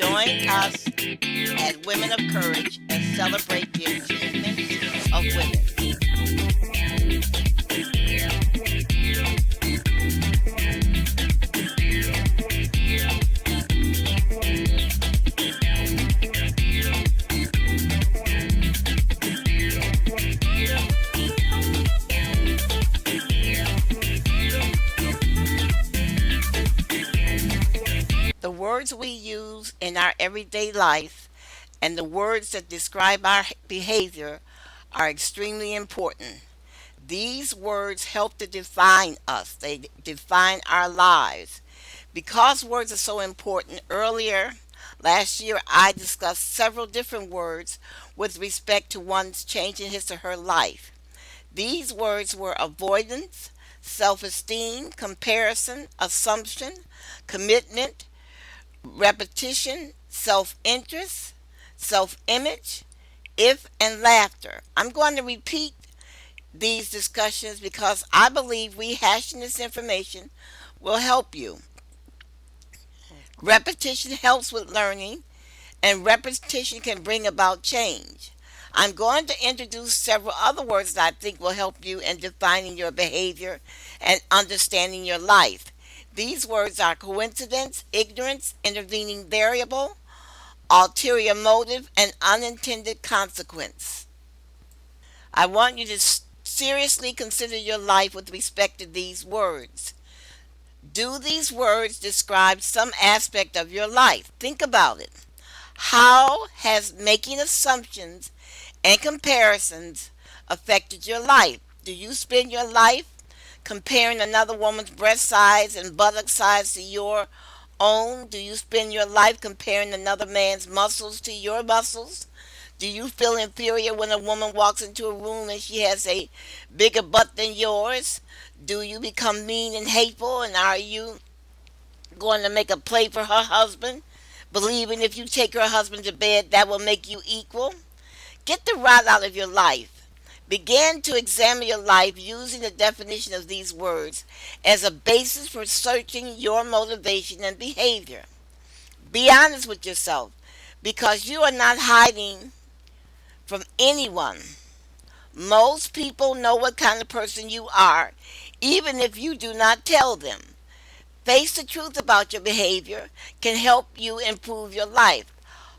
Join us at Women of Courage and celebrate the achievements of women. The words we use in our everyday life and the words that describe our behavior are extremely important. These words help to define us, they define our lives. Because words are so important, earlier last year I discussed several different words with respect to one's changing his or her life. These words were avoidance, self esteem, comparison, assumption, commitment, repetition, self interest, self image, if, and laughter. I'm going to repeat these discussions because I believe rehashing this information will help you. Repetition helps with learning, and repetition can bring about change. I'm going to introduce several other words that I think will help you in defining your behavior and understanding your life. These words are coincidence, ignorance, intervening variable, ulterior motive, and unintended consequence. I want you to seriously consider your life with respect to these words. Do these words describe some aspect of your life? Think about it. How has making assumptions and comparisons affected your life? Do you spend your life comparing another woman's breast size and buttock size to your own? Do you spend your life comparing another man's muscles to your muscles? Do you feel inferior when a woman walks into a room and she has a bigger butt than yours? Do you become mean and hateful, and are you going to make a play for her husband, believing if you take her husband to bed that will make you equal? Get the rot out of your life. Begin to examine your life using the definition of these words as a basis for searching your motivation and behavior. Be honest with yourself because you are not hiding from anyone. Most people know what kind of person you are, even if you do not tell them. Face the truth about your behavior can help you improve your life.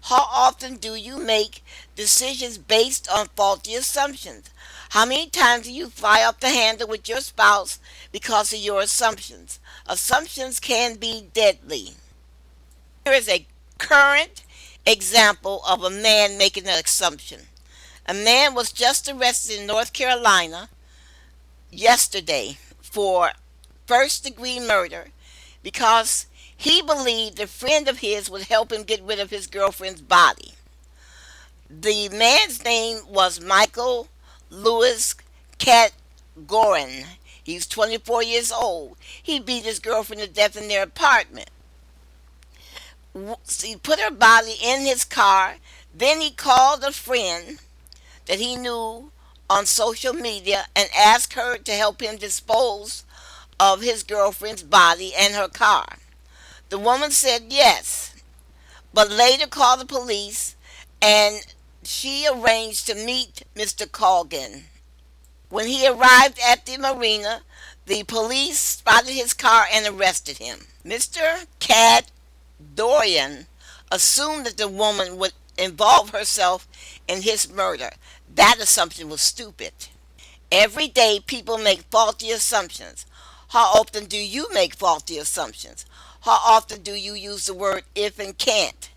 How often do you make decisions based on faulty assumptions? How many times do you fly off the handle with your spouse because of your assumptions? Assumptions can be deadly. Here is a current example of a man making an assumption. A man was just arrested in North Carolina yesterday for first degree murder because he believed a friend of his would help him get rid of his girlfriend's body. The man's name was Michael Lewis Cat Gorin. He's 24 years old. He beat his girlfriend to death in their apartment. He put her body in his car. Then he called a friend that he knew on social media and asked her to help him dispose of his girlfriend's body and her car. The woman said yes, but later called the police and she arranged to meet Mr. Colgan. When he arrived at the marina, the police spotted his car and arrested him. Mr. Cad Dorian assumed that the woman would involve herself in his murder. That assumption was stupid. Every day people make faulty assumptions. How often do you make faulty assumptions? How often do you use the word if and can't?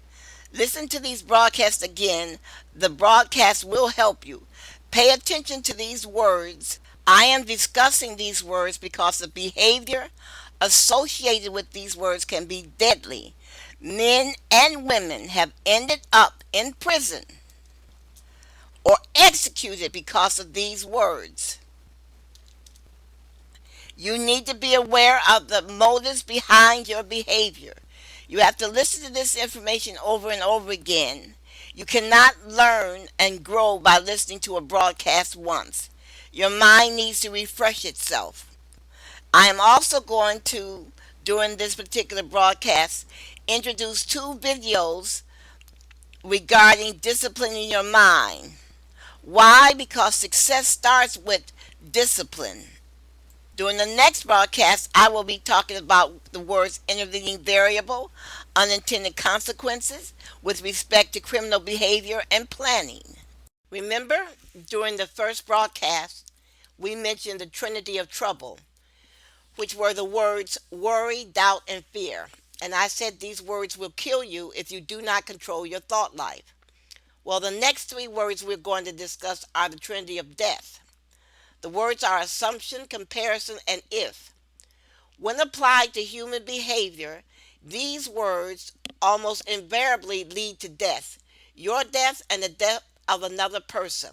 Listen to these broadcasts again. The broadcast will help you. Pay attention to these words. I am discussing these words because the behavior associated with these words can be deadly. Men and women have ended up in prison or executed because of these words. You need to be aware of the motives behind your behavior. You have to listen to this information over and over again. You cannot learn and grow by listening to a broadcast once. Your mind needs to refresh itself. I am also going to, during this particular broadcast, introduce two videos regarding disciplining your mind. Why? Because success starts with discipline. During the next broadcast, I will be talking about the words intervening variable, unintended consequences with respect to criminal behavior and planning. Remember, during the first broadcast, we mentioned the trinity of trouble, which were the words worry, doubt, and fear. And I said these words will kill you if you do not control your thought life. Well, the next three words we're going to discuss are the trinity of death. The words are assumption, comparison, and if. When applied to human behavior, these words almost invariably lead to death, your death and the death of another person.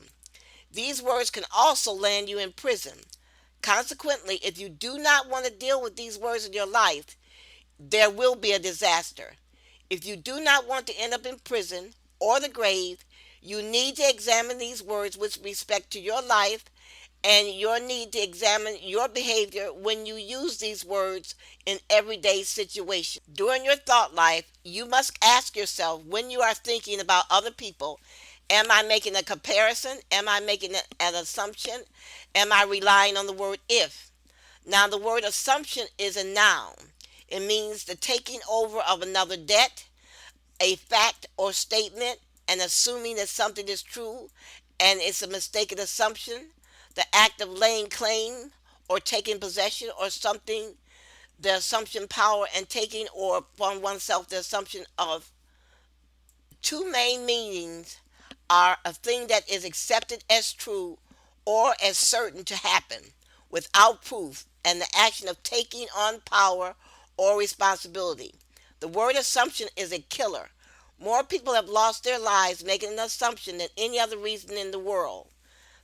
These words can also land you in prison. Consequently, if you do not want to deal with these words in your life, there will be a disaster. If you do not want to end up in prison or the grave, you need to examine these words with respect to your life and your need to examine your behavior when you use these words in everyday situations. During your thought life, you must ask yourself when you are thinking about other people, am I making a comparison? Am I making an assumption? Am I relying on the word if? Now, the word assumption is a noun. It means the taking over of another debt, a fact or statement, and assuming that something is true and it's a mistaken assumption, the act of laying claim or taking possession or something, the assumption power and taking or upon oneself the assumption of. Two main meanings are a thing that is accepted as true or as certain to happen without proof, and the action of taking on power or responsibility. The word assumption is a killer. More people have lost their lives making an assumption than any other reason in the world.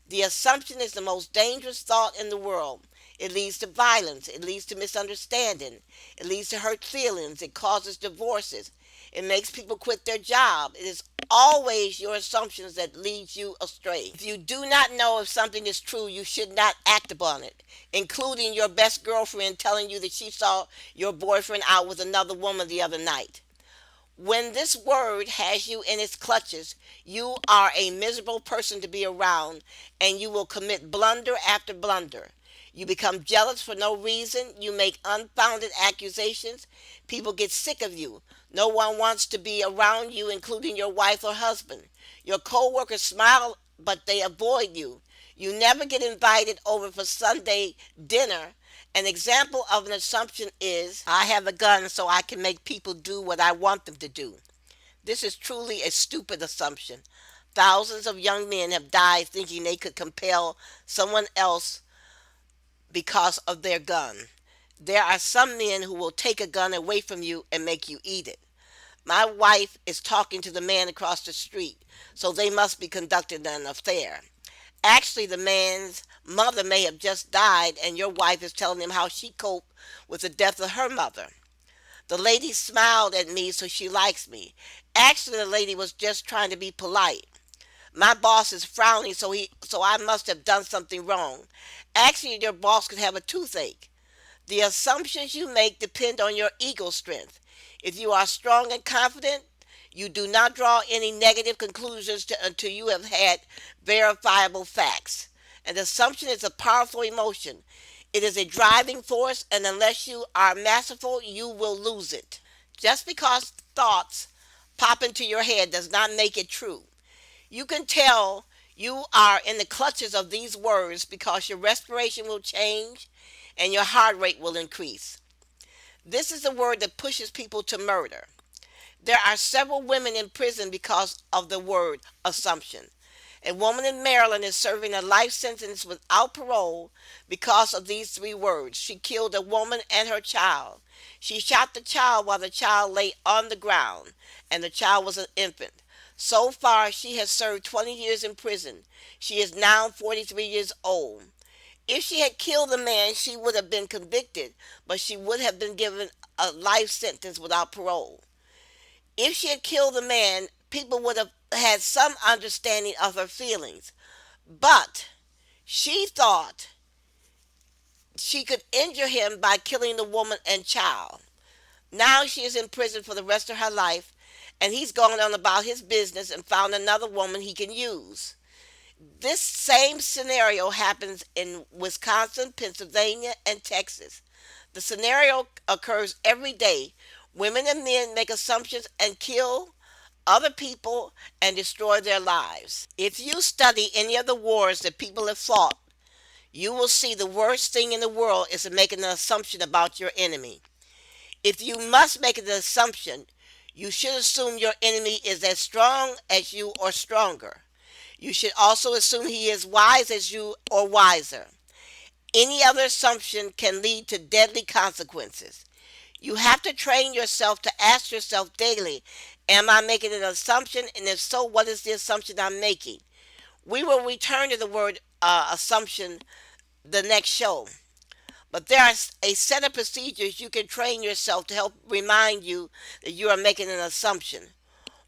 The assumption is the most dangerous thought in the world. It leads to violence. It leads to misunderstanding. It leads to hurt feelings. It causes divorces. It makes people quit their job. It is always your assumptions that lead you astray. If you do not know if something is true, you should not act upon it, including your best girlfriend telling you that she saw your boyfriend out with another woman the other night. When this word has you in its clutches, you are a miserable person to be around, and you will commit blunder after blunder. You become jealous for no reason. You make unfounded accusations. People get sick of you. No one wants to be around you, including your wife or husband. Your coworkers smile, but they avoid you. You never get invited over for Sunday dinner. An example of an assumption is I have a gun so I can make people do what I want them to do. This is truly a stupid assumption. Thousands of young men have died thinking they could compel someone else because of their gun. There are some men who will take a gun away from you and make you eat it. My wife is talking to the man across the street, so they must be conducting an affair. Actually, the man's mother may have just died, and your wife is telling him how she coped with the death of her mother. The lady smiled at me, so she likes me. Actually, the lady was just trying to be polite. My boss is frowning, so I must have done something wrong. Actually, your boss could have a toothache. The assumptions you make depend on your ego strength. If you are strong and confident, you do not draw any negative conclusions until you have had verifiable facts. An assumption is a powerful emotion. It is a driving force, and unless you are masterful, you will lose it. Just because thoughts pop into your head does not make it true. You can tell you are in the clutches of these words because your respiration will change and your heart rate will increase. This is a word that pushes people to murder. There are several women in prison because of the word assumption. A woman in Maryland is serving a life sentence without parole because of these three words. She killed a woman and her child. She shot the child while the child lay on the ground, and the child was an infant. So far, she has served 20 years in prison. She is now 43 years old. If she had killed the man, she would have been convicted, but she would have been given a life sentence without parole. If she had killed the man, people would have had some understanding of her feelings. But she thought she could injure him by killing the woman and child. Now she is in prison for the rest of her life, and he's gone on about his business and found another woman he can use. This same scenario happens in Wisconsin, Pennsylvania, and Texas. The scenario occurs every day. Women and men make assumptions and kill other people and destroy their lives. If you study any of the wars that people have fought, you will see the worst thing in the world is to make an assumption about your enemy. If you must make an assumption, you should assume your enemy is as strong as you or stronger. You should also assume he is wise as you or wiser. Any other assumption can lead to deadly consequences. You have to train yourself to ask yourself daily, am I making an assumption? And if so, what is the assumption I'm making? We will return to the word assumption the next show. But there are a set of procedures you can train yourself to help remind you that you are making an assumption.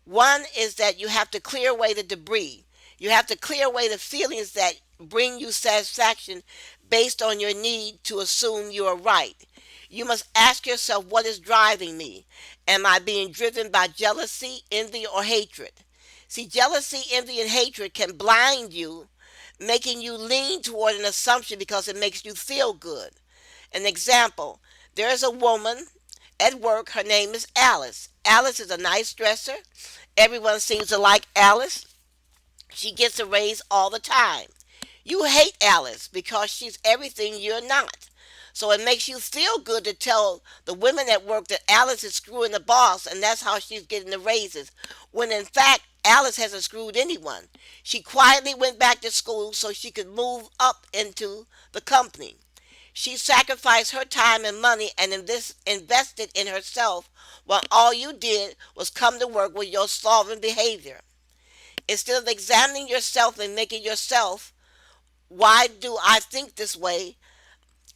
One is that you have to clear away the debris. You have to clear away the feelings that bring you satisfaction based on your need to assume you are right. You must ask yourself, what is driving me? Am I being driven by jealousy, envy, or hatred? See, jealousy, envy, and hatred can blind you, making you lean toward an assumption because it makes you feel good. An example, there is a woman at work. Her name is Alice. Alice is a nice dresser. Everyone seems to like Alice. She gets a raise all the time. You hate Alice because she's everything you're not. So it makes you feel good to tell the women at work that Alice is screwing the boss and that's how she's getting the raises. When in fact, Alice hasn't screwed anyone. She quietly went back to school so she could move up into the company. She sacrificed her time and money and invested in herself while all you did was come to work with your sloven behavior. Instead of examining yourself and making yourself, why do I think this way?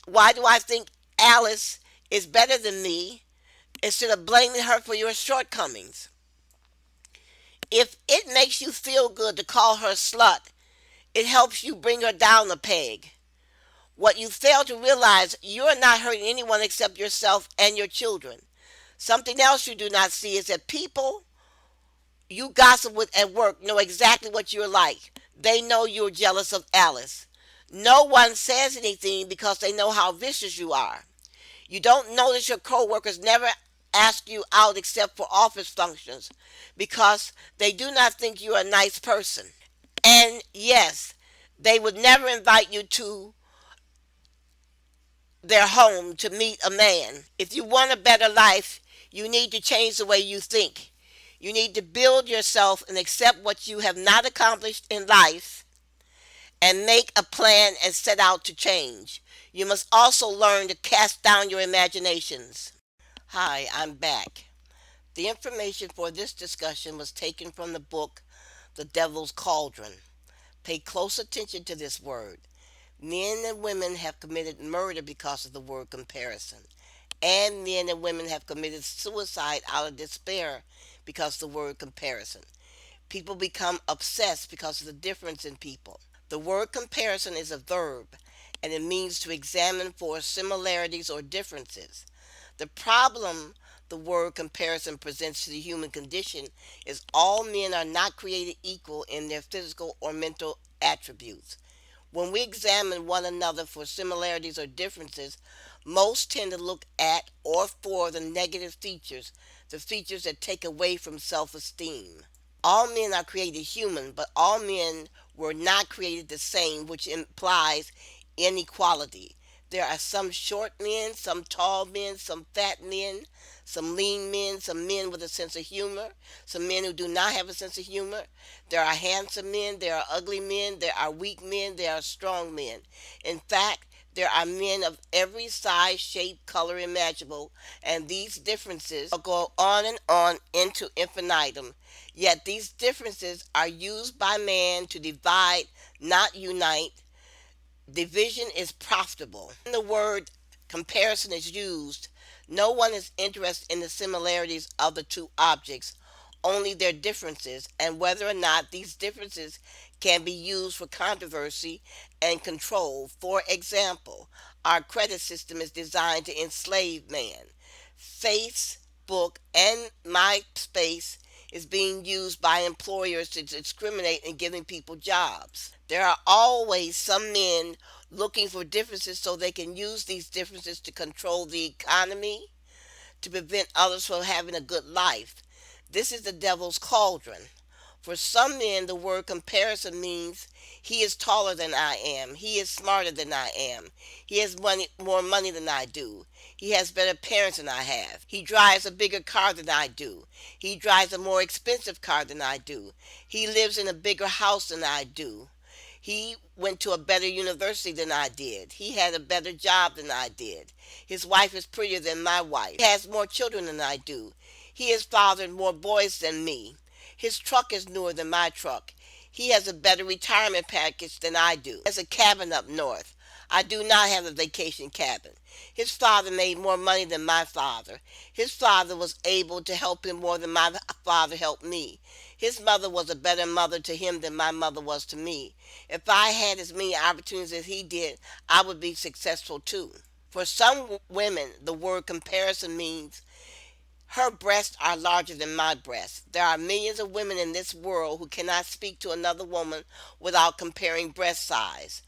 Why do I think Alice is better than me? Instead of blaming her for your shortcomings. If it makes you feel good to call her a slut, it helps you bring her down a peg. What you fail to realize, you are not hurting anyone except yourself and your children. Something else you do not see is that people you gossip with at work know exactly what you're like. They know you're jealous of Alice. No one says anything because they know how vicious you are. You don't notice your coworkers never ask you out except for office functions because they do not think you're a nice person. And yes, they would never invite you to their home to meet a man. If you want a better life, you need to change the way you think. You need to build yourself and accept what you have not accomplished in life and make a plan and set out to change. You must also learn to cast down your imaginations. Hi, I'm back. The information for this discussion was taken from the book The Devil's Cauldron. Pay close attention to this word. Men and women have committed murder because of the word comparison. And men and women have committed suicide out of despair because of the word comparison. People become obsessed because of the difference in people. The word comparison is a verb and it means to examine for similarities or differences. The problem the word comparison presents to the human condition is all men are not created equal in their physical or mental attributes. When we examine one another for similarities or differences, most tend to look at or for the negative features, the features that take away from self esteem. All men are created human, but all men were not created the same, which implies inequality. There are some short men, some tall men, some fat men, some lean men, some men with a sense of humor, some men who do not have a sense of humor. There are handsome men, there are ugly men, there are weak men, there are strong men. In fact, there are men of every size, shape, color imaginable, and these differences go on into infinitum. Yet these differences are used by man to divide, not unite. Division is profitable. When the word comparison is used, no one is interested in the similarities of the two objects, only their differences, and whether or not these differences can be used for controversy and control. For example, our credit system is designed to enslave man. Facebook and MySpace is being used by employers to discriminate in giving people jobs. There are always some men looking for differences so they can use these differences to control the economy, to prevent others from having a good life. This is the devil's cauldron. For some men, the word comparison means he is taller than I am. He is smarter than I am. He has more money than I do. He has better parents than I have. He drives a bigger car than I do. He drives a more expensive car than I do. He lives in a bigger house than I do. He went to a better university than I did. He had a better job than I did. His wife is prettier than my wife. He has more children than I do. He has fathered more boys than me. His truck is newer than my truck. He has a better retirement package than I do. He has a cabin up north. I do not have a vacation cabin. His father made more money than my father. His father was able to help him more than my father helped me. His mother was a better mother to him than my mother was to me. If I had as many opportunities as he did, I would be successful too. For some women, the word comparison means her breasts are larger than my breasts. There are millions of women in this world who cannot speak to another woman without comparing breast size.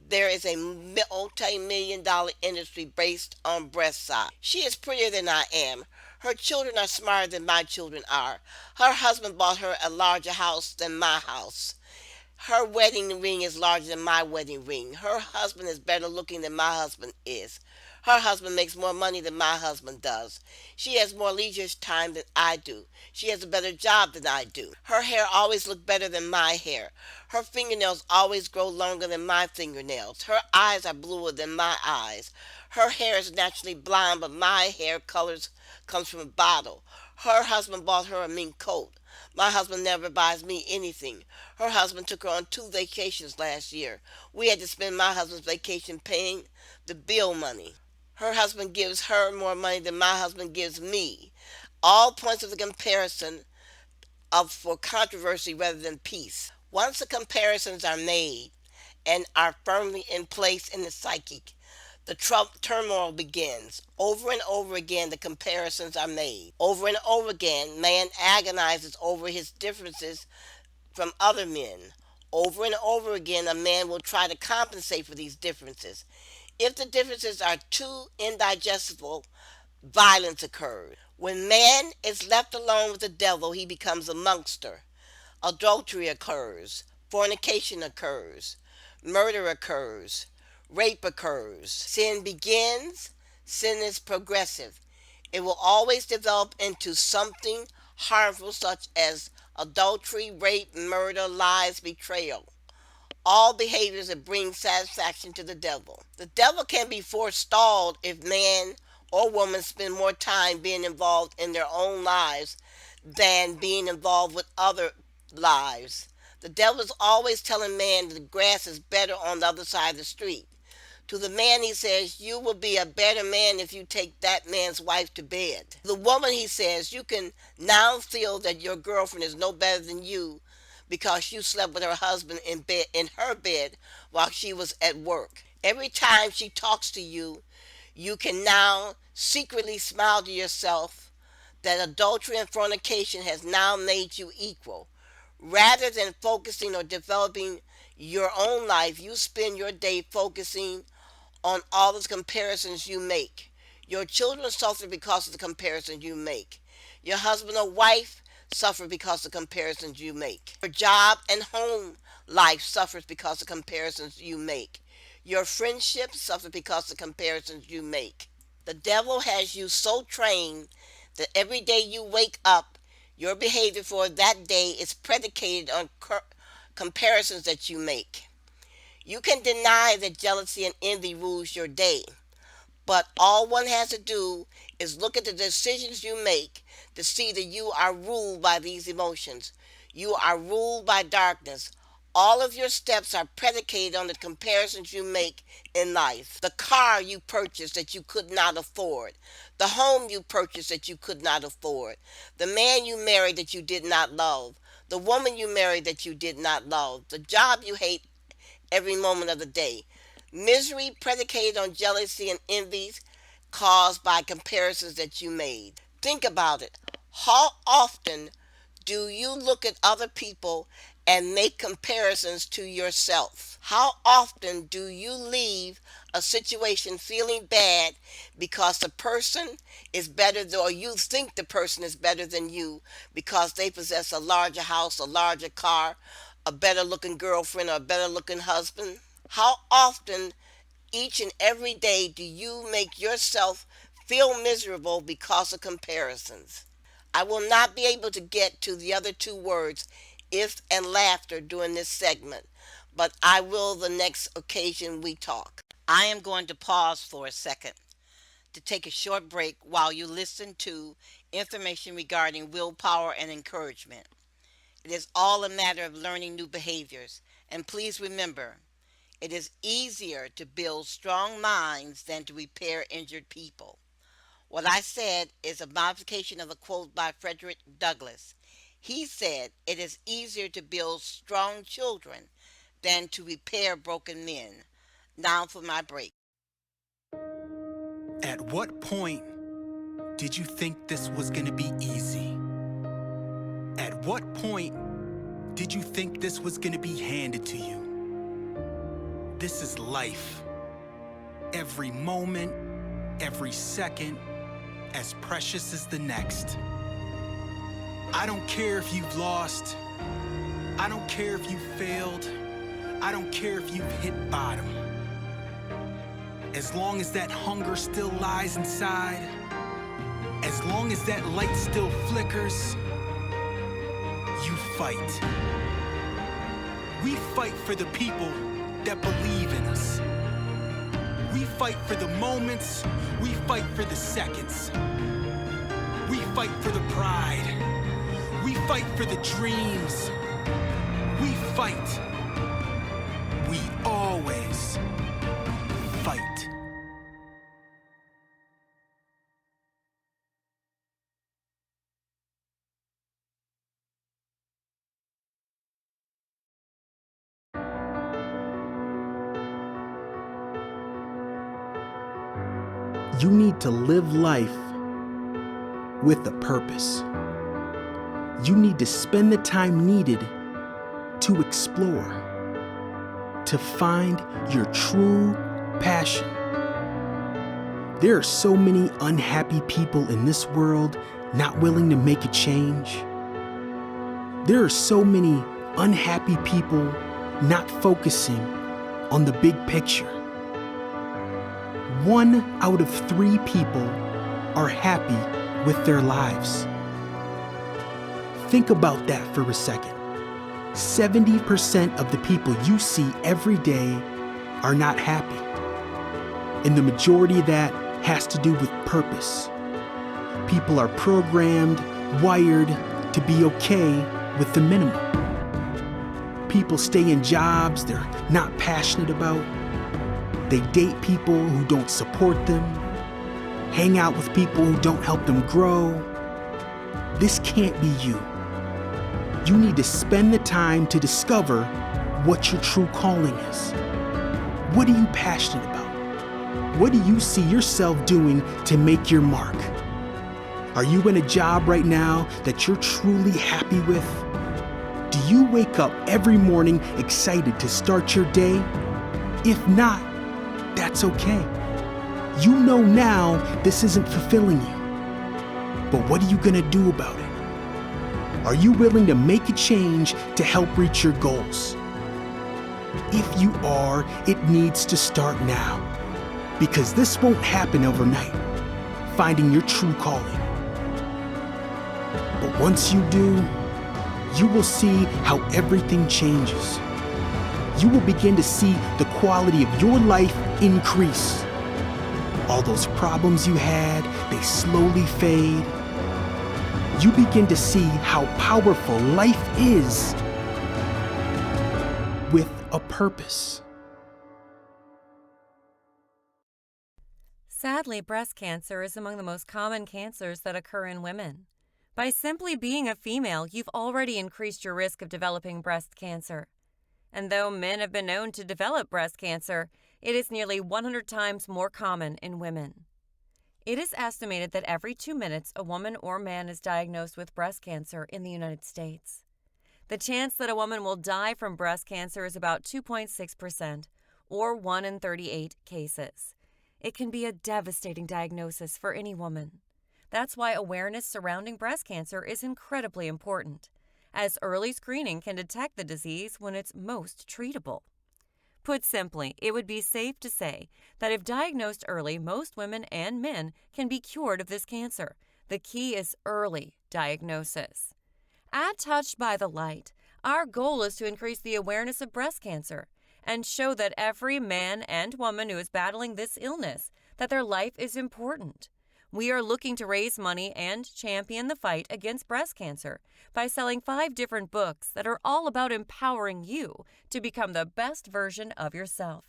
There is a multi-million dollar industry based on breast size. She is prettier than I am. Her children are smarter than my children are. Her husband bought her a larger house than my house. Her wedding ring is larger than my wedding ring. Her husband is better looking than my husband is. Her husband makes more money than my husband does. She has more leisure time than I do. She has a better job than I do. Her hair always looks better than my hair. Her fingernails always grow longer than my fingernails. Her eyes are bluer than my eyes. Her hair is naturally blonde, but my hair colors comes from a bottle. Her husband bought her a mink coat. My husband never buys me anything. Her husband took her on 2 vacations last year. We had to spend my husband's vacation paying the bill money. Her husband gives her more money than my husband gives me. All points of the comparison of for controversy rather than peace. Once the comparisons are made and are firmly in place in the psychic, the turmoil begins. Over and over again, the comparisons are made. Over and over again, man agonizes over his differences from other men. Over and over again, a man will try to compensate for these differences. If the differences are too indigestible, violence occurs. When man is left alone with the devil, he becomes a monster. Adultery occurs, fornication occurs, murder occurs, rape occurs. Sin begins, sin is progressive. It will always develop into something harmful, such as adultery, rape, murder, lies, betrayal. All behaviors that bring satisfaction to the devil. The devil can be forestalled if man or woman spend more time being involved in their own lives than being involved with other lives. The devil is always telling man that the grass is better on the other side of the street. To the man he says, you will be a better man if you take that man's wife to bed. To the woman he says, you can now feel that your girlfriend is no better than you because you slept with her husband in her bed while she was at work. Every time she talks to you, you can now secretly smile to yourself that adultery and fornication has now made you equal. Rather than focusing or developing your own life, you spend your day focusing on all the comparisons you make. Your children suffer because of the comparisons you make. Your husband or wife suffer because of the comparisons you make. Your job and home life suffers because of the comparisons you make. Your friendships suffer because of the comparisons you make. The devil has you so trained that every day you wake up, your behavior for that day is predicated on comparisons that you make. You can deny that jealousy and envy rules your day, but all one has to do is look at the decisions you make to see that you are ruled by these emotions. You are ruled by darkness. All of your steps are predicated on the comparisons you make in life. The car you purchased that you could not afford. The home you purchased that you could not afford. The man you married that you did not love. The woman you married that you did not love. The job you hate every moment of the day. Misery predicated on jealousy and envy caused by comparisons that you made. Think about it. How often do you look at other people and make comparisons to yourself? How often do you leave a situation feeling bad because the person is better than, or you think the person is better than you because they possess a larger house, a larger car, a better looking girlfriend, or a better looking husband? How often each and every day do you make yourself feel miserable because of comparisons? I will not be able to get to the other two words, if and laughter, during this segment, but I will the next occasion we talk. I am going to pause for a second to take a short break while you listen to information regarding willpower and encouragement. It is all a matter of learning new behaviors. And please remember, it is easier to build strong minds than to repair injured people. What I said is a modification of a quote by Frederick Douglass. He said, "It is easier to build strong children than to repair broken men." Now for my break. At what point did you think this was going to be easy? At what point did you think this was going to be handed to you? This is life. Every moment, every second, as precious as the next. I don't care if you've lost. I don't care if you failed. I don't care if you've hit bottom. As long as that hunger still lies inside, as long as that light still flickers, you fight. We fight for the people that believe in us. We fight for the moments, we fight for the seconds. We fight for the pride. We fight for the dreams. We fight. We always fight. You need to live life with a purpose. You need to spend the time needed to explore, to find your true passion. There are so many unhappy people in this world not willing to make a change. There are so many unhappy people not focusing on the big picture. 1 out of 3 people are happy with their lives. Think about that for a second. 70% of the people you see every day are not happy. And the majority of that has to do with purpose. People are programmed, wired to be okay with the minimum. People stay in jobs they're not passionate about. They date people who don't support them, hang out with people who don't help them grow. This can't be you. You need to spend the time to discover what your true calling is. What are you passionate about? What do you see yourself doing to make your mark? Are you in a job right now that you're truly happy with? Do you wake up every morning excited to start your day? If not, that's okay. You know now this isn't fulfilling you. But what are you gonna do about it? Are you willing to make a change to help reach your goals? If you are, it needs to start now. Because this won't happen overnight, finding your true calling. But once you do, you will see how everything changes. You will begin to see the quality of your life increase. All those problems you had, they slowly fade. You begin to see how powerful life is with a purpose. Sadly, breast cancer is among the most common cancers that occur in women. By simply being a female, you've already increased your risk of developing breast cancer. And though men have been known to develop breast cancer, it is nearly 100 times more common in women. It is estimated that every 2 minutes a woman or man is diagnosed with breast cancer in the United States. The chance that a woman will die from breast cancer is about 2.6%, or 1 in 38 cases. It can be a devastating diagnosis for any woman. That's why awareness surrounding breast cancer is incredibly important, as early screening can detect the disease when it's most treatable. Put simply, it would be safe to say that if diagnosed early, most women and men can be cured of this cancer. The key is early diagnosis. At Touched by the Light, our goal is to increase the awareness of breast cancer and show that every man and woman who is battling this illness, that their life is important. We are looking to raise money and champion the fight against breast cancer by selling 5 different books that are all about empowering you to become the best version of yourself.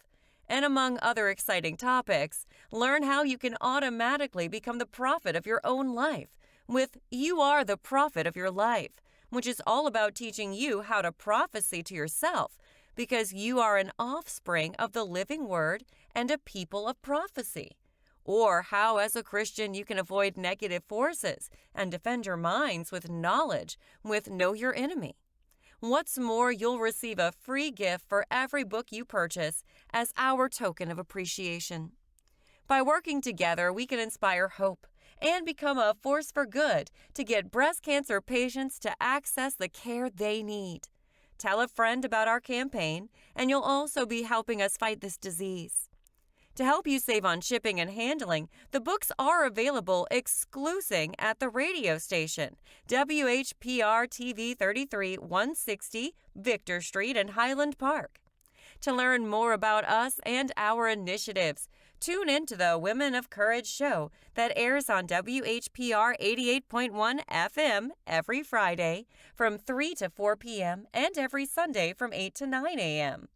And among other exciting topics, learn how you can automatically become the prophet of your own life with You Are the Prophet of Your Life, which is all about teaching you how to prophecy to yourself because you are an offspring of the living word and a people of prophecy. Or how, as a Christian, you can avoid negative forces and defend your minds with knowledge with Know Your Enemy. What's more, you'll receive a free gift for every book you purchase as our token of appreciation. By working together, we can inspire hope and become a force for good to get breast cancer patients to access the care they need. Tell a friend about our campaign, and you'll also be helping us fight this disease. To help you save on shipping and handling, the books are available exclusive at the radio station, WHPR-TV 33 160 Victor Street in Highland Park. To learn more about us and our initiatives, tune into the Women of Courage show that airs on WHPR 88.1 FM every Friday from 3 to 4 p.m. and every Sunday from 8 to 9 a.m.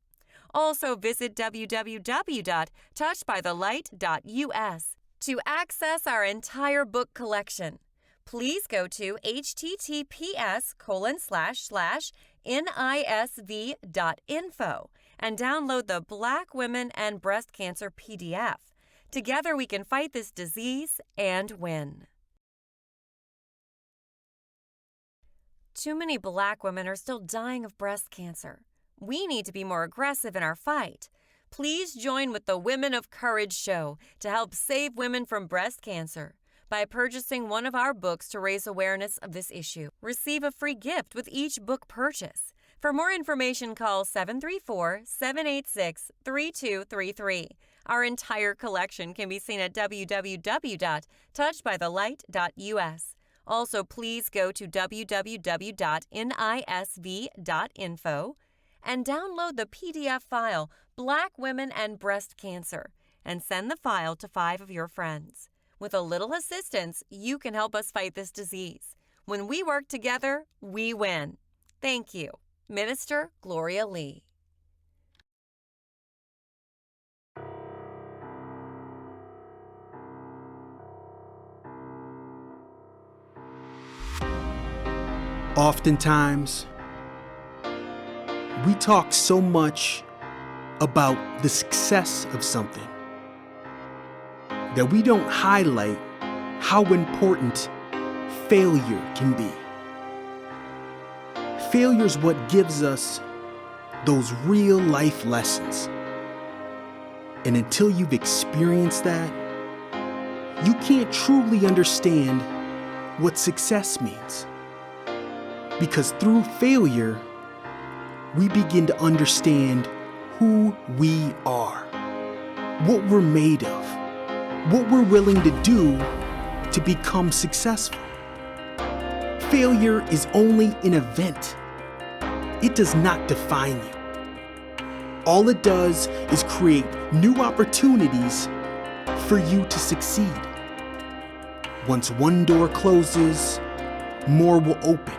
Also visit www.touchedbythelight.us to access our entire book collection. Please go to https://nisv.info and download the Black Women and Breast Cancer PDF. Together we can fight this disease and win. Too many Black women are still dying of breast cancer. We need to be more aggressive in our fight. Please join with the Women of Courage show to help save women from breast cancer by purchasing one of our books to raise awareness of this issue. Receive a free gift with each book purchase. For more information, call 734-786-3233. Our entire collection can be seen at www.touchedbythelight.us. Also, please go to www.nisv.info and download the PDF file, Black Women and Breast Cancer, and send the file to 5 of your friends. With a little assistance, you can help us fight this disease. When we work together, we win. Thank you. Minister Gloria Lee. Oftentimes, we talk so much about the success of something that we don't highlight how important failure can be. Failure is what gives us those real life lessons. And until you've experienced that, you can't truly understand what success means. Because through failure, we begin to understand who we are, what we're made of, what we're willing to do to become successful. Failure is only an event. It does not define you. All it does is create new opportunities for you to succeed. Once one door closes, more will open.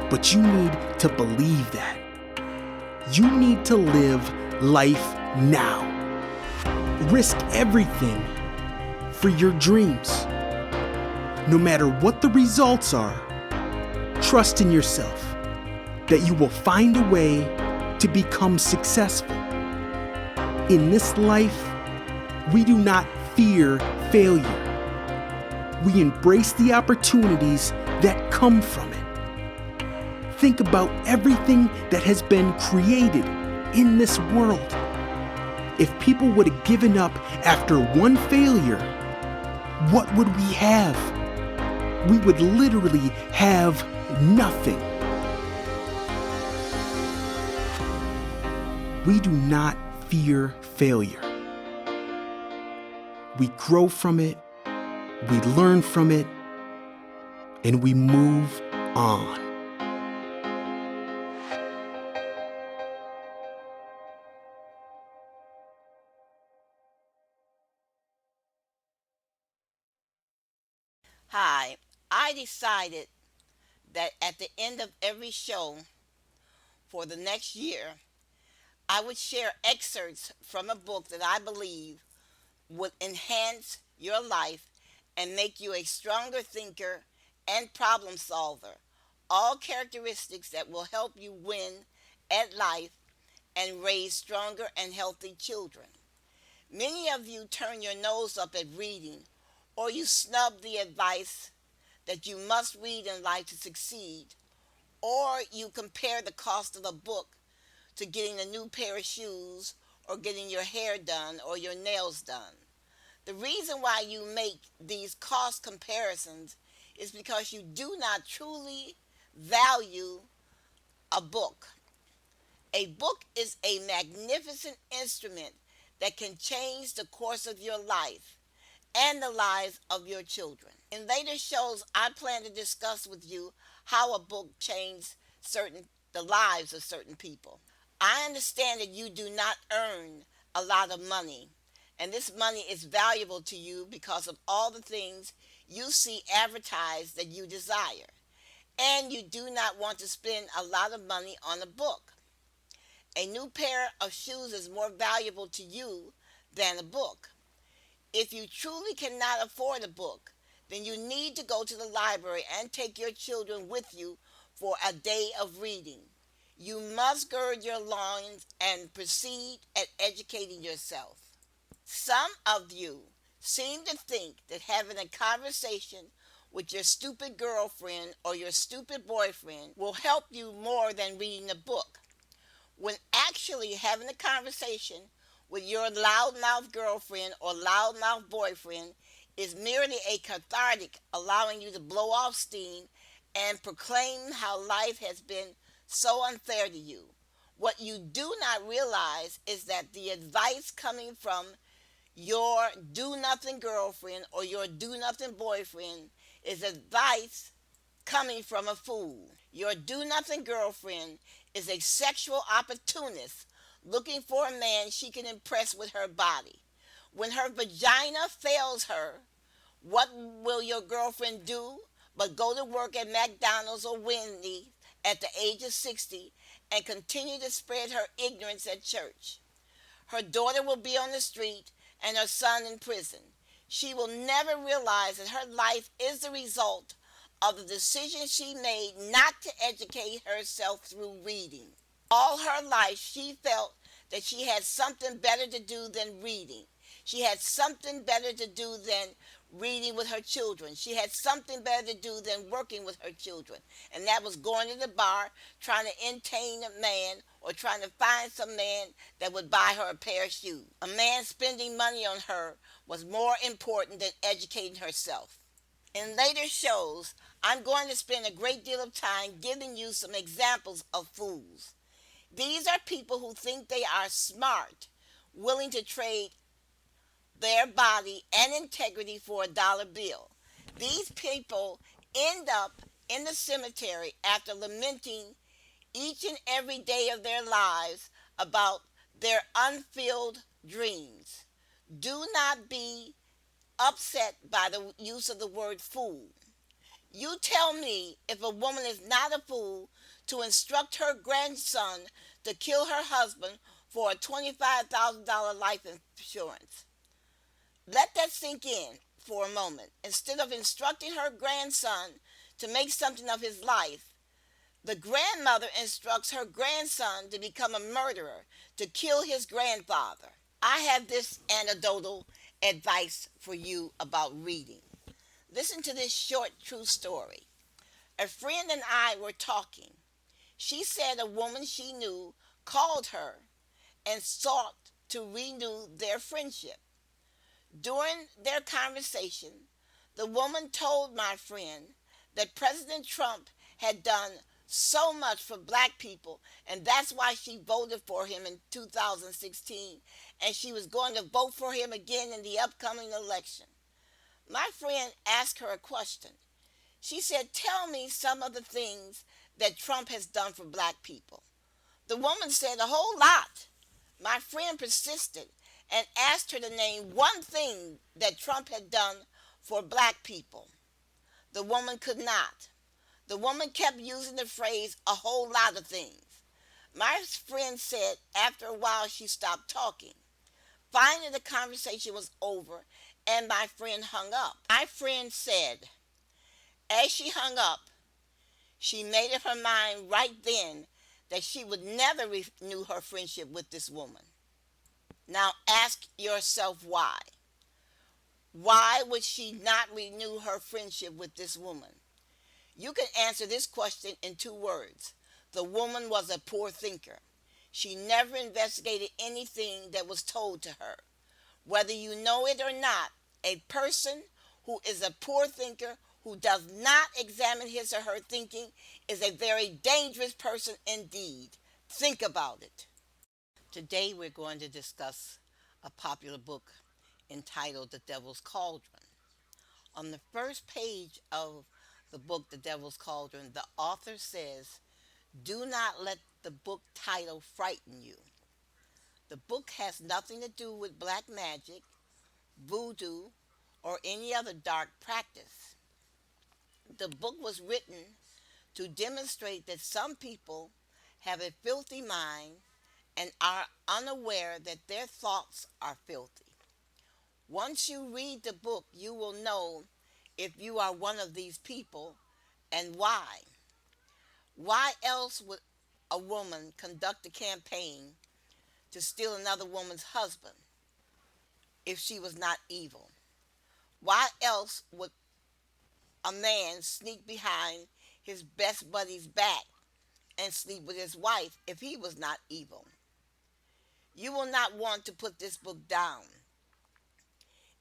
But you need to believe that. You need to live life now. Risk everything for your dreams. No matter what the results are, trust in yourself that you will find a way to become successful. In this life, we do not fear failure. we embrace the opportunities that come from it. Think about everything that has been created in this world. If people would have given up after one failure, what would we have? We would literally have nothing. We do not fear failure. We grow from it, we learn from it, and we move on. Hi, I decided that at the end of every show for the next year, I would share excerpts from a book that I believe would enhance your life and make you a stronger thinker and problem solver. All characteristics that will help you win at life and raise stronger and healthy children. Many of you turn your nose up at reading, or you snub the advice that you must read in life to succeed, or you compare the cost of a book to getting a new pair of shoes or getting your hair done or your nails done. The reason why you make these cost comparisons is because you do not truly value a book. A book is a magnificent instrument that can change the course of your life and the lives of your children. In later shows, I plan to discuss with you how a book changed the lives of certain people. I understand that you do not earn a lot of money, and this money is valuable to you because of all the things you see advertised that you desire, and you do not want to spend a lot of money on a book. A new pair of shoes is more valuable to you than a book. If you truly cannot afford a book, then you need to go to the library and take your children with you for a day of reading. You must gird your loins and proceed at educating yourself. Some of you seem to think that having a conversation with your stupid girlfriend or your stupid boyfriend will help you more than reading a book, when actually having a conversation with your loudmouth girlfriend or loudmouth boyfriend is merely a cathartic, allowing you to blow off steam and proclaim how life has been so unfair to you. What you do not realize is that the advice coming from your do nothing girlfriend or your do nothing boyfriend is advice coming from a fool. Your do nothing girlfriend is a sexual opportunist looking for a man she can impress with her body. When her vagina fails her, what will your girlfriend do but go to work at McDonald's or Wendy's at the age of 60 and continue to spread her ignorance at church? Her daughter will be on the street and her son in prison. She will never realize that her life is the result of the decision she made not to educate herself through reading. All her life, she felt that she had something better to do than reading. She had something better to do than reading with her children. She had something better to do than working with her children. And that was going to the bar, trying to entertain a man or trying to find some man that would buy her a pair of shoes. A man spending money on her was more important than educating herself. In later shows, I'm going to spend a great deal of time giving you some examples of fools. These are people who think they are smart, willing to trade their body and integrity for a dollar bill. These people end up in the cemetery after lamenting each and every day of their lives about their unfulfilled dreams. Do not be upset by the use of the word fool. You tell me if a woman is not a fool to instruct her grandson to kill her husband for a $25,000 life insurance. Let that sink in for a moment. Instead of instructing her grandson to make something of his life, the grandmother instructs her grandson to become a murderer, to kill his grandfather. I have this anecdotal advice for you about reading. Listen to this short true story. A friend and I were talking. She said a woman she knew called her and sought to renew their friendship. During their conversation, the woman told my friend that President Trump had done so much for black people, and that's why she voted for him in 2016, and she was going to vote for him again in the upcoming election. My friend asked her a question. She said, "Tell me some of the things that Trump has done for black people." The woman said, "A whole lot." My friend persisted and asked her to name one thing that Trump had done for black people. The woman could not. The woman kept using the phrase "a whole lot of things." My friend said after a while she stopped talking. Finally, the conversation was over and my friend hung up. My friend said, as she hung up, she made up her mind right then that she would never renew her friendship with this woman. Now ask yourself why. Why would she not renew her friendship with this woman? You can answer this question in two words. The woman was a poor thinker. She never investigated anything that was told to her. Whether you know it or not, a person who is a poor thinker, who does not examine his or her thinking, is a very dangerous person indeed. Think about it. Today we're going to discuss a popular book entitled The Devil's Cauldron. On the first page of the book, The Devil's Cauldron, the author says, "Do not let the book title frighten you." The book has nothing to do with black magic, voodoo, or any other dark practice. The book was written to demonstrate that some people have a filthy mind and are unaware that their thoughts are filthy. Once you read the book, you will know if you are one of these people and why. Why else would a woman conduct a campaign to steal another woman's husband if she was not evil? Why else would a man sneak behind his best buddy's back and sleep with his wife if he was not evil? You will not want to put this book down.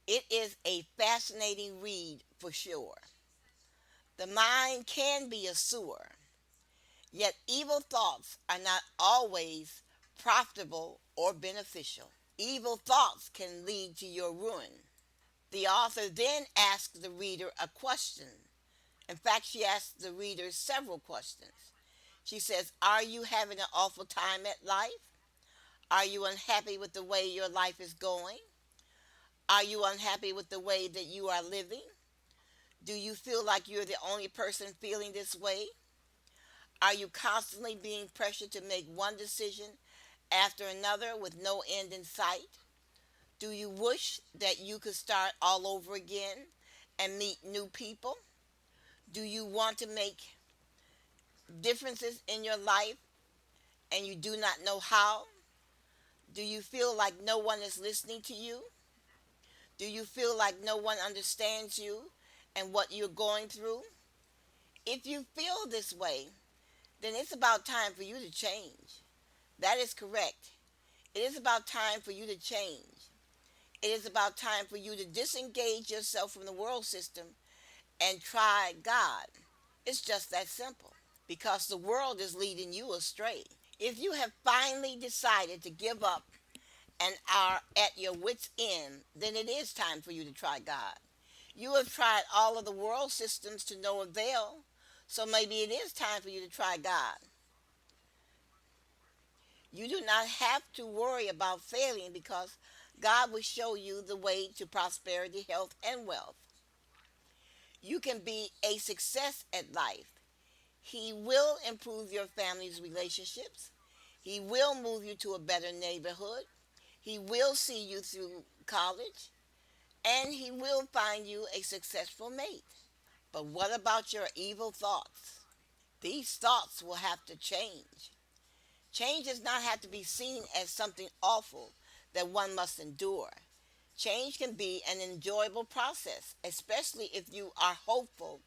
It is a fascinating read for sure. The mind can be a sewer, yet evil thoughts are not always profitable or beneficial. Evil thoughts can lead to your ruin. The author then asks the reader a question. In fact, she asks the reader several questions. She says, "Are you having an awful time at life? Are you unhappy with the way your life is going? Are you unhappy with the way that you are living? Do you feel like you're the only person feeling this way? Are you constantly being pressured to make one decision after another with no end in sight? Do you wish that you could start all over again and meet new people? Do you want to make differences in your life and you do not know how? Do you feel like no one is listening to you? Do you feel like no one understands you and what you're going through?" If you feel this way, then it's about time for you to change. That is correct. It is about time for you to change. It is about time for you to disengage yourself from the world system and try God. It's just that simple because the world is leading you astray. If you have finally decided to give up and are at your wits' end, then it is time for you to try God. You have tried all of the world systems to no avail, so maybe it is time for you to try God. You do not have to worry about failing because God will show you the way to prosperity, health, and wealth. You can be a success at life. He will improve your family's relationships. He will move you to a better neighborhood. He will see you through college. And he will find you a successful mate. But what about your evil thoughts? These thoughts will have to change. Change does not have to be seen as something awful that one must endure. Change can be an enjoyable process, especially if you are hopeful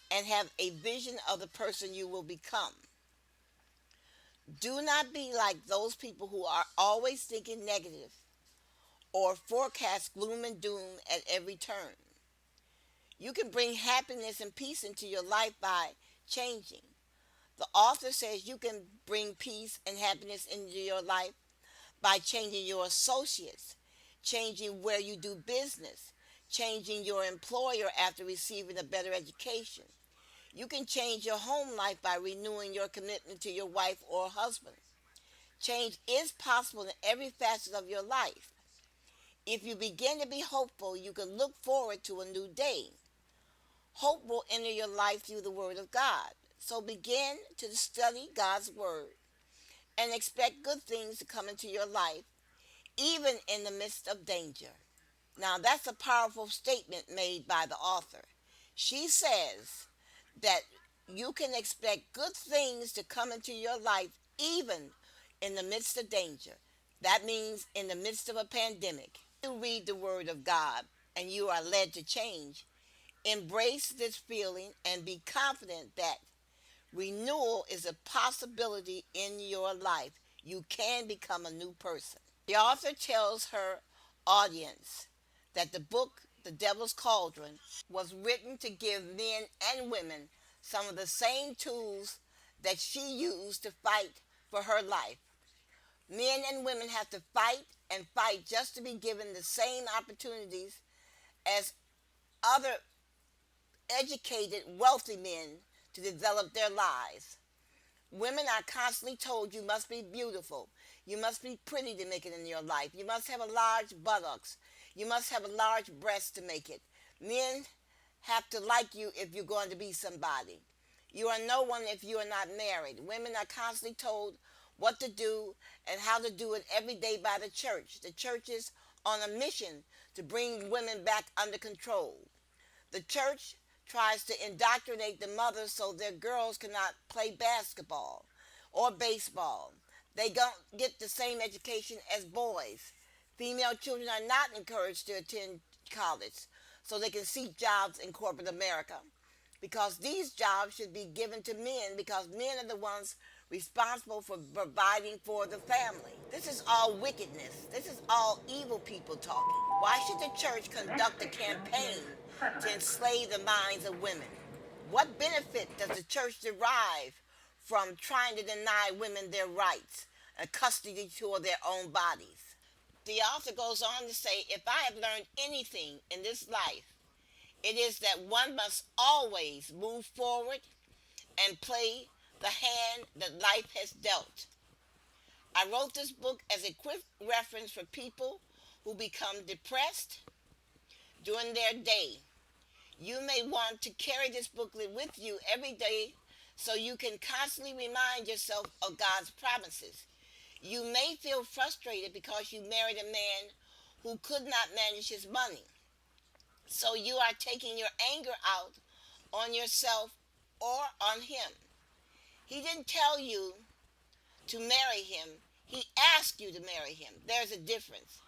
and have a vision of the person you will become. Do not be like those people who are always thinking negative or forecast gloom and doom at every turn. You can bring happiness and peace into your life by changing. The author says you can bring peace and happiness into your life by changing your associates, changing where you do business, changing your employer after receiving a better education. You can change your home life by renewing your commitment to your wife or husband. Change is possible in every facet of your life. If you begin to be hopeful, you can look forward to a new day. Hope will enter your life through the Word of God. So begin to study God's Word and expect good things to come into your life, even in the midst of danger. Now, that's a powerful statement made by the author. She says that you can expect good things to come into your life, even in the midst of danger. That means in the midst of a pandemic. You read the Word of God and you are led to change. Embrace this feeling and be confident that renewal is a possibility in your life. You can become a new person. The author tells her audience that the book, The Devil's Cauldron, was written to give men and women some of the same tools that she used to fight for her life. Men and women have to fight and fight just to be given the same opportunities as other educated, wealthy men to develop their lives. Women are constantly told you must be beautiful. You must be pretty to make it in your life. You must have a large buttocks. You must have a large breast to make it. Men have to like you if you're going to be somebody. You are no one if you are not married. Women are constantly told what to do and how to do it every day by the church. The church is on a mission to bring women back under control. The church tries to indoctrinate the mothers so their girls cannot play basketball or baseball. They don't get the same education as boys. Female children are not encouraged to attend college so they can seek jobs in corporate America, because these jobs should be given to men, because men are the ones responsible for providing for the family. This is all wickedness. This is all evil people talking. Why should the church conduct a campaign to enslave the minds of women? What benefit does the church derive from trying to deny women their rights and custody to their own bodies? The author goes on to say, if I have learned anything in this life, it is that one must always move forward and play the hand that life has dealt. I wrote this book as a quick reference for people who become depressed during their day. You may want to carry this booklet with you every day so you can constantly remind yourself of God's promises. You may feel frustrated because you married a man who could not manage his money. So you are taking your anger out on yourself or on him. He didn't tell you to marry him. He asked you to marry him. There's a difference.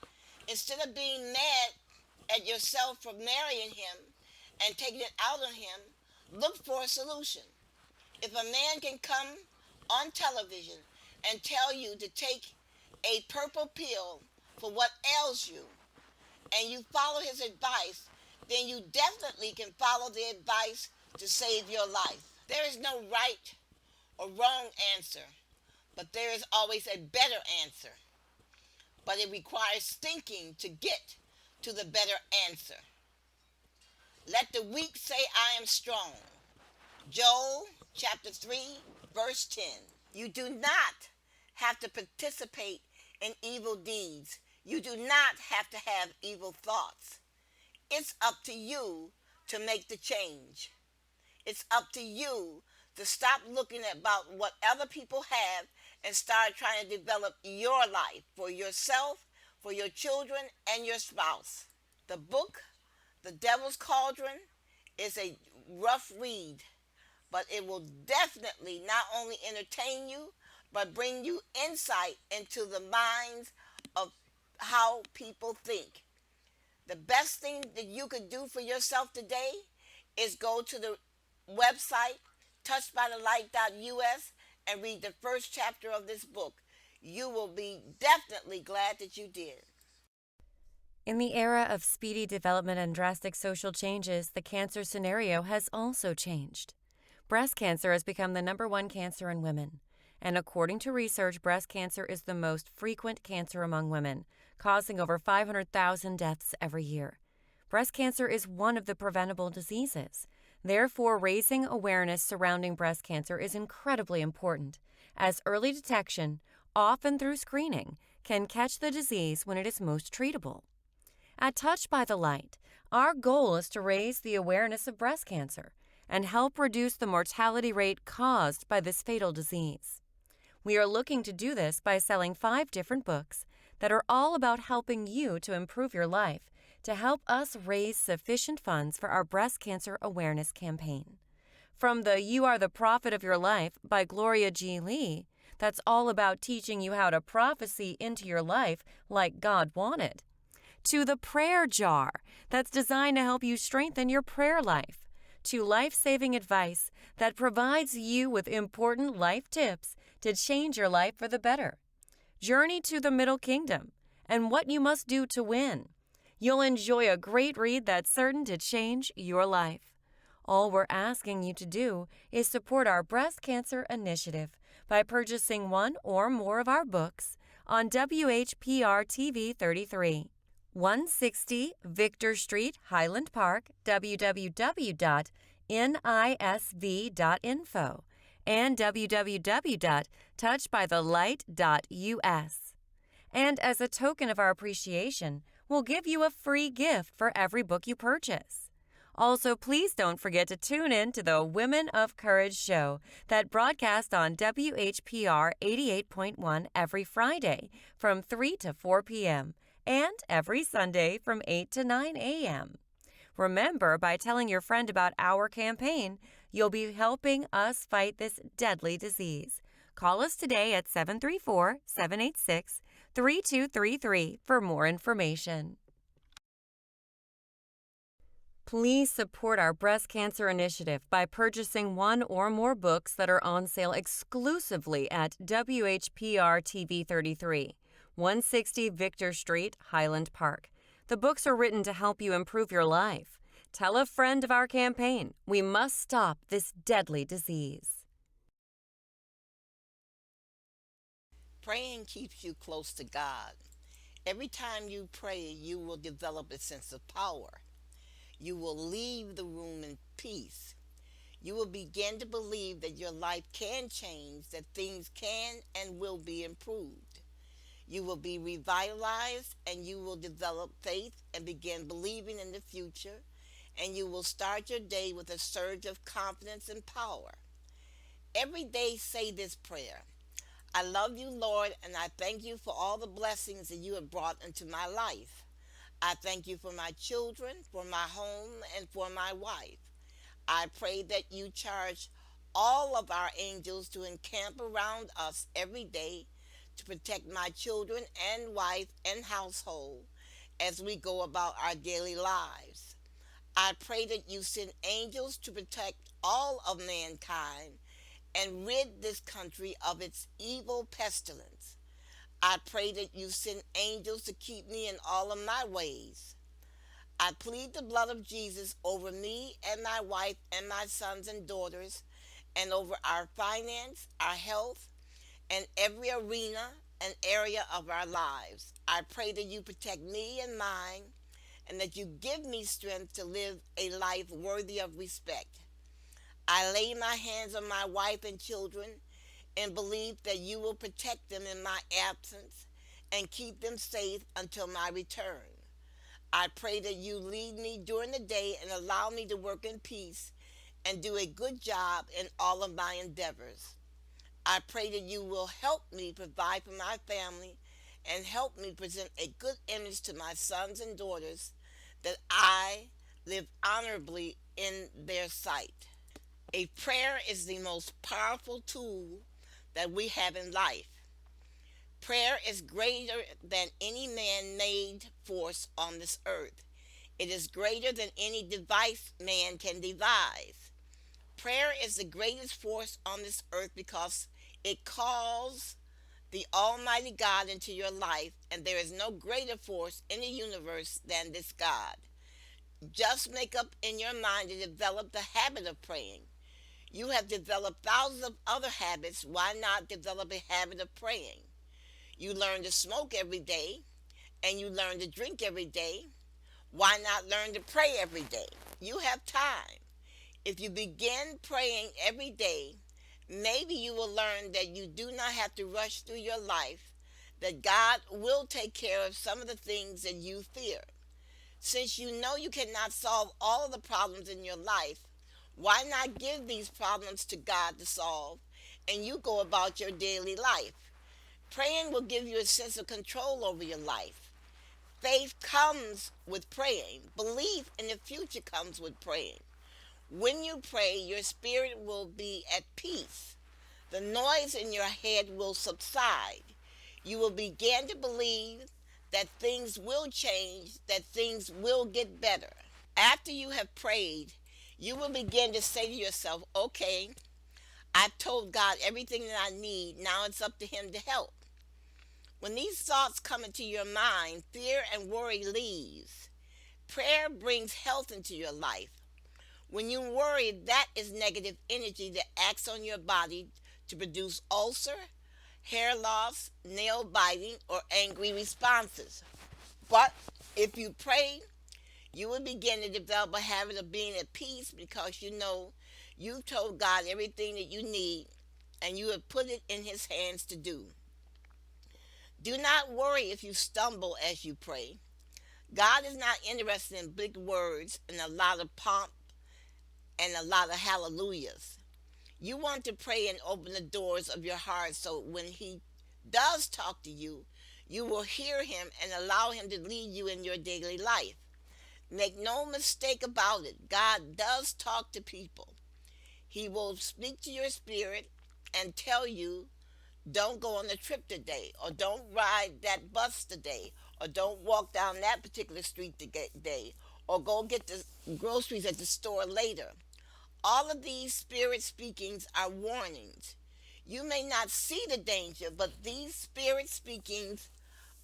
Instead of being mad at yourself for marrying him and taking it out on him, look for a solution. If a man can come on television and tell you to take a purple pill for what ails you, and you follow his advice, then you definitely can follow the advice to save your life. There is no right or wrong answer, but there is always a better answer. But it requires thinking to get to the better answer. Let the weak say, I am strong. Joel chapter 3, verse 10. You do not have to participate in evil deeds. You do not have to have evil thoughts. It's up to you to make the change. It's up to you to stop looking at about what other people have and start trying to develop your life for yourself, for your children, and your spouse. The book, The Devil's Cauldron, is a rough read, but it will definitely not only entertain you, but bring you insight into the minds of how people think. The best thing that you could do for yourself today is go to the website touchedbythelight.us and read the first chapter of this book. You will be definitely glad that you did. In the era of speedy development and drastic social changes, the cancer scenario has also changed. Breast cancer has become the #1 cancer in women. And according to research, breast cancer is the most frequent cancer among women, causing over 500,000 deaths every year. Breast cancer is one of the preventable diseases. Therefore, raising awareness surrounding breast cancer is incredibly important, as early detection, often through screening, can catch the disease when it is most treatable. At Touched by the Light, our goal is to raise the awareness of breast cancer and help reduce the mortality rate caused by this fatal disease. We are looking to do this by selling 5 different books that are all about helping you to improve your life to help us raise sufficient funds for our breast cancer awareness campaign. From the You Are the Prophet of Your Life by Gloria G. Lee, that's all about teaching you how to prophecy into your life like God wanted, to the Prayer Jar, that's designed to help you strengthen your prayer life, to life-saving advice that provides you with important life tips to change your life for the better. Journey to the Middle Kingdom and What You Must Do to Win. You'll enjoy a great read that's certain to change your life. All we're asking you to do is support our breast cancer initiative by purchasing one or more of our books on WHPR TV 33, 160 Victor Street, Highland Park, www.nisv.info, and www.touchedbythelight.us. And as a token of our appreciation, we'll give you a free gift for every book you purchase. Also, please don't forget to tune in to the Women of Courage show that broadcasts on WHPR 88.1 every Friday from 3 to 4 p.m. and every Sunday from 8 to 9 a.m. Remember, by telling your friend about our campaign, you'll be helping us fight this deadly disease. Call us today at 734-786-3233 for more information. Please support our breast cancer initiative by purchasing one or more books that are on sale exclusively at WHPR TV 33, 160 Victor Street, Highland Park. The books are written to help you improve your life. Tell a friend of our campaign. We must stop this deadly disease. Praying keeps you close to God. Every time you pray, you will develop a sense of power. You will leave the room in peace. You will begin to believe that your life can change, that things can and will be improved. You will be revitalized and you will develop faith and begin believing in the future, and you will start your day with a surge of confidence and power. Every day say this prayer: I love you, Lord, and I thank you for all the blessings that you have brought into my life. I thank you for my children, for my home, and for my wife. I pray that you charge all of our angels to encamp around us every day to protect my children and wife and household as we go about our daily lives. I pray that you send angels to protect all of mankind and rid this country of its evil pestilence. I pray that you send angels to keep me in all of my ways. I plead the blood of Jesus over me and my wife and my sons and daughters, and over our finance, our health, and every arena and area of our lives. I pray that you protect me and mine, and that you give me strength to live a life worthy of respect. I lay my hands on my wife and children and believe that you will protect them in my absence and keep them safe until my return. I pray that you lead me during the day and allow me to work in peace and do a good job in all of my endeavors. I pray that you will help me provide for my family and help me present a good image to my sons and daughters, that I live honorably in their sight. A prayer is the most powerful tool that we have in life. Prayer is greater than any man-made force on this earth. It is greater than any device man can devise. Prayer is the greatest force on this earth because it calls the Almighty God into your life, and there is no greater force in the universe than this God. Just make up in your mind to develop the habit of praying. You have developed thousands of other habits. Why not develop a habit of praying? You learn to smoke every day and you learn to drink every day. Why not learn to pray every day? You have time. If you begin praying every day, maybe you will learn that you do not have to rush through your life, that God will take care of some of the things that you fear. Since you know you cannot solve all of the problems in your life, why not give these problems to God to solve and you go about your daily life? Praying will give you a sense of control over your life. Faith comes with praying. Belief in the future comes with praying. When you pray, your spirit will be at peace. The noise in your head will subside. You will begin to believe that things will change, that things will get better. After you have prayed, you will begin to say to yourself, okay, I've told God everything that I need. Now it's up to Him to help. When these thoughts come into your mind, fear and worry leaves. Prayer brings health into your life. When you worry, that is negative energy that acts on your body to produce ulcer, hair loss, nail biting, or angry responses. But if you pray, you will begin to develop a habit of being at peace because you know you've told God everything that you need and you have put it in His hands to do. Do not worry if you stumble as you pray. God is not interested in big words and a lot of pomp and a lot of hallelujahs. You want to pray and open the doors of your heart so when He does talk to you, you will hear Him and allow Him to lead you in your daily life. Make no mistake about it, God does talk to people. He will speak to your spirit and tell you, don't go on the trip today, or don't ride that bus today, or don't walk down that particular street today, or go get the groceries at the store later. All of these spirit speakings are warnings. You may not see the danger, but these spirit speakings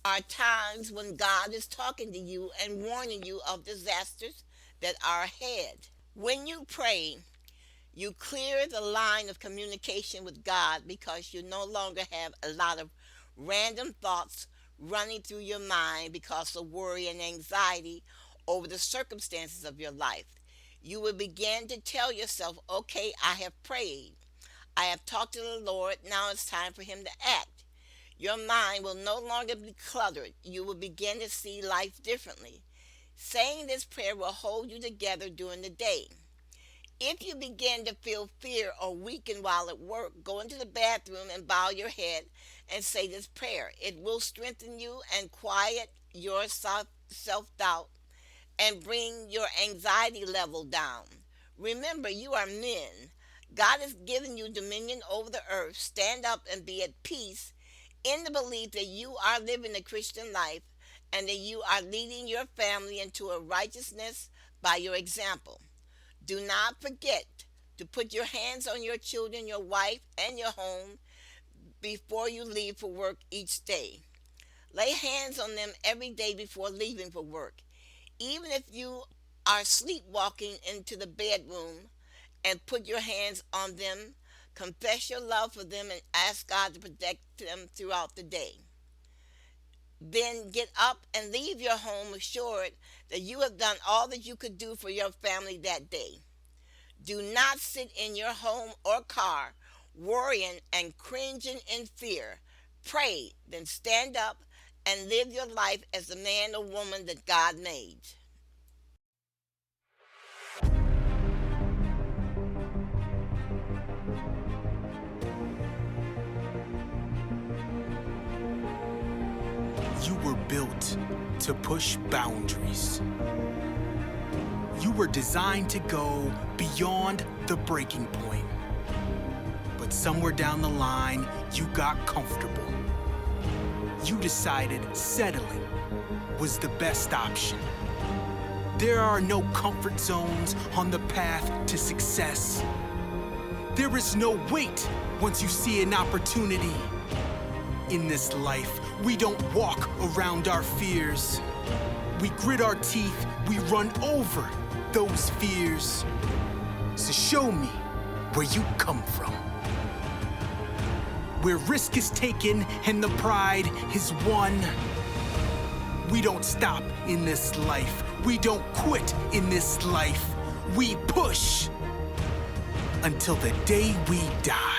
are times when God is talking to you and warning you of disasters that are ahead. When you pray, you clear the line of communication with God because you no longer have a lot of random thoughts running through your mind because of worry and anxiety over the circumstances of your life. You will begin to tell yourself, okay, I have prayed. I have talked to the Lord. Now it's time for Him to act. Your mind will no longer be cluttered. You will begin to see life differently. Saying this prayer will hold you together during the day. If you begin to feel fear or weaken while at work, go into the bathroom and bow your head and say this prayer. It will strengthen you and quiet your self-doubt and bring your anxiety level down. Remember, you are men. God has given you dominion over the earth. Stand up and be at peace in the belief that you are living the Christian life and that you are leading your family into a righteousness by your example. Do not forget to put your hands on your children, your wife, and your home before you leave for work each day. Lay hands on them every day before leaving for work. Even if you are sleepwalking into the bedroom, and put your hands on them, confess your love for them, and ask God to protect them throughout the day. Then get up and leave your home assured that you have done all that you could do for your family that day. Do not sit in your home or car worrying and cringing in fear. Pray, then stand up and live your life as the man or woman that God made. You were built to push boundaries. You were designed to go beyond the breaking point. But somewhere down the line, you got comfortable. You decided settling was the best option. There are no comfort zones on the path to success. There is no wait once you see an opportunity. In this life, we don't walk around our fears. We grit our teeth, we run over those fears. So show me where you come from. Where risk is taken and the pride is won. We don't stop in this life. We don't quit in this life. We push until the day we die.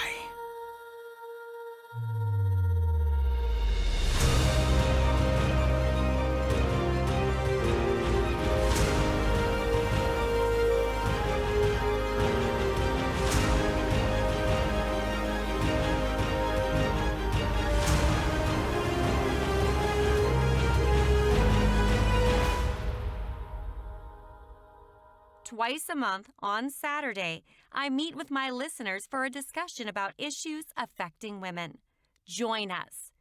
Twice a month on Saturday, I meet with my listeners for a discussion about issues affecting women. Join us.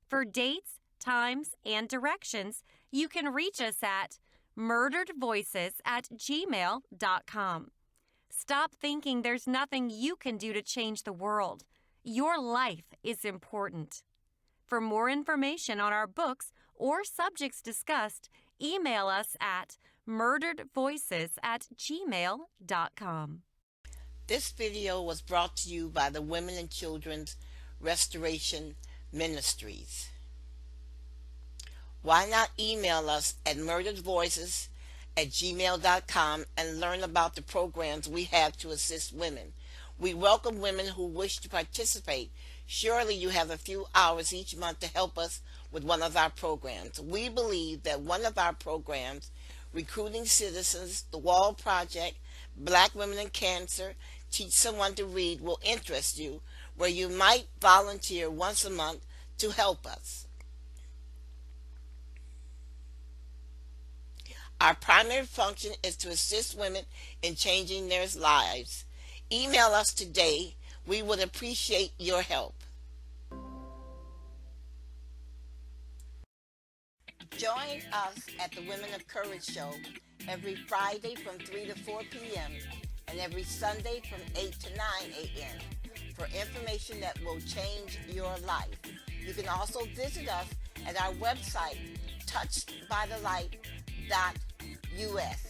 For dates, times, and directions, you can reach us at murderedvoices@gmail.com. Stop thinking there's nothing you can do to change the world. Your life is important. For more information on our books or subjects discussed, email us at murderedvoices@gmail.com. This video was brought to you by the Women and Children's Restoration Ministries. Why not email us at murderedvoices@gmail.com and learn about the programs we have to assist women. We welcome women who wish to participate. Surely you have a few hours each month to help us with one of our programs. We believe that one of our programs, Recruiting Citizens, The Wall Project, Black Women in Cancer, Teach Someone to Read, will interest you, where you might volunteer once a month to help us. Our primary function is to assist women in changing their lives. Email us today. We would appreciate your help. Join us at the Women of Courage Show every Friday from 3 to 4 p.m. and every Sunday from 8 to 9 a.m. for information that will change your life. You can also visit us at our website, touchedbythelight.us.